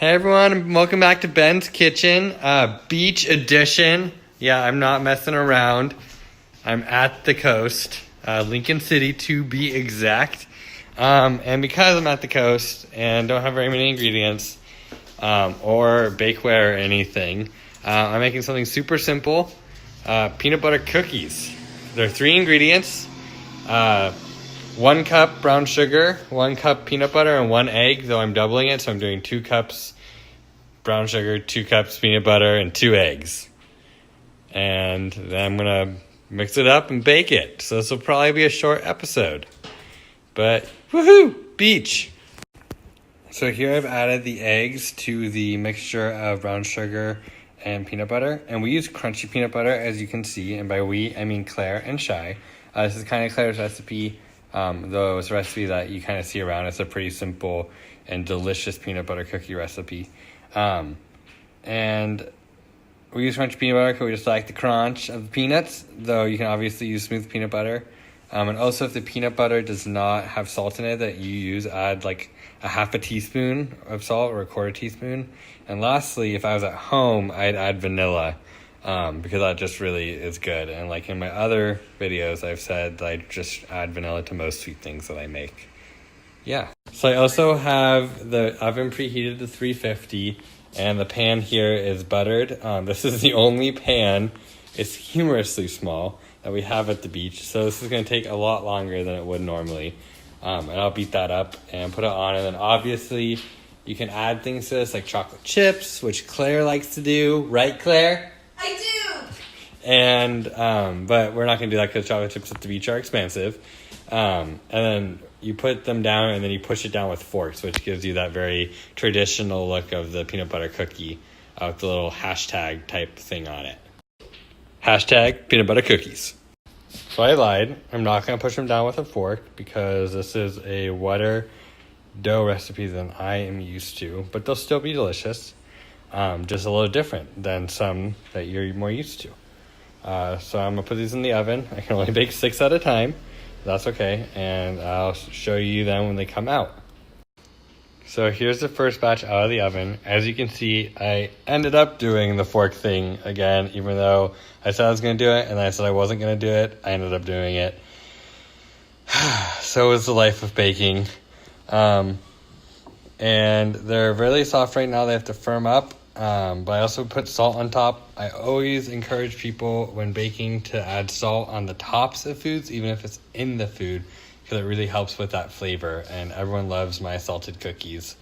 Hey everyone, welcome back to Ben's Kitchen, beach edition. Yeah, I'm not messing around. I'm at the coast, Lincoln City to be exact. And because I'm at the coast and don't have very many ingredients or bakeware or anything, I'm making something super simple, peanut butter cookies. There are 3 ingredients, 1 cup brown sugar, 1 cup peanut butter, and 1 egg, though I'm doubling it, so I'm doing 2 cups brown sugar, 2 cups peanut butter, and 2 eggs. And then I'm going to mix it up and bake it. So this will probably be a short episode. But, woohoo! Beach! So here I've added the eggs to the mixture of brown sugar and peanut butter. And we use crunchy peanut butter, as you can see. And by we, I mean Claire and Chey. This is kind of Claire's recipe. Though it's a recipe that you kind of see around. It's a pretty simple and delicious peanut butter cookie recipe. And we use crunchy peanut butter because we just like the crunch of the peanuts, though you can obviously use smooth peanut butter. And also if the peanut butter does not have salt in it that you use, add like a half a teaspoon of salt or a quarter teaspoon. And lastly, if I was at home, I'd add vanilla. Because that just really is good. And like in my other videos, I've said that I just add vanilla to most sweet things that I make. Yeah. So I also have the oven preheated to 350 and the pan here is buttered. This is the only pan, it's humorously small, that we have at the beach. So this is going to take a lot longer than it would normally. And I'll beat that up and put it on. And then obviously you can add things to this like chocolate chips, which Claire likes to do. Right, Claire? I do. And but we're not gonna do that because chocolate chips at the beach are expensive. And then you put them down and then you push it down with forks, which gives you that very traditional look of the peanut butter cookie with the little hashtag type thing on it. Hashtag peanut butter cookies. So I lied. I'm not gonna push them down with a fork because this is a wetter dough recipe than I am used to, but they'll still be delicious. Just a little different than some that you're more used to. So I'm going to put these in the oven. I can only bake 6 at a time. That's okay. And I'll show you them when they come out. So here's the first batch out of the oven. As you can see, I ended up doing the fork thing again, even though I said I was going to do it and then I said I wasn't going to do it. I ended up doing it. So is the life of baking. And they're really soft right now. They have to firm up. But I also put salt on top. I always encourage people when baking to add salt on the tops of foods, even if it's in the food, because it really helps with that flavor. And everyone loves my salted cookies.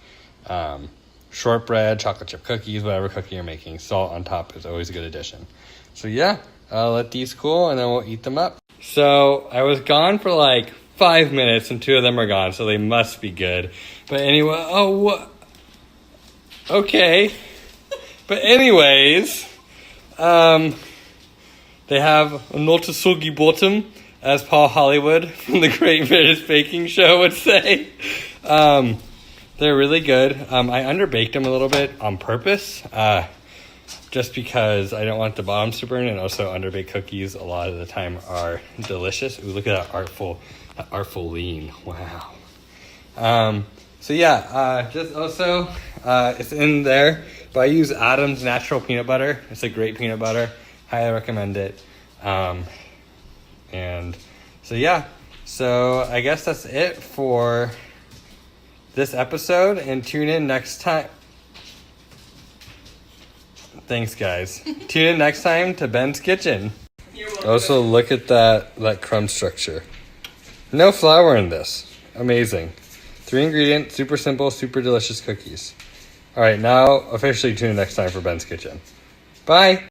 Shortbread, chocolate chip cookies, whatever cookie you're making, salt on top is always a good addition. So yeah, I'll let these cool and then we'll eat them up. So I was gone for like 5 minutes and 2 of them are gone, so they must be good. But anyway, okay. But anyways, they have a not a soggy bottom, as Paul Hollywood from the Great British Baking Show would say. They're really good. I underbaked them a little bit on purpose, just because I don't want the bottoms to burn, and also underbaked cookies a lot of the time are delicious. Ooh, look at that artful lean. Wow. So yeah, just also, it's in there. But I use Adam's natural peanut butter. It's a great peanut butter. Highly recommend it. And so yeah. So I guess that's it for this episode. And tune in next time. Thanks, guys. Tune in next time to Ben's Kitchen. Also, look at that crumb structure. No flour in this. Amazing. 3 ingredients, super simple, super delicious cookies. All right, now officially tune in next time for Ben's Kitchen. Bye.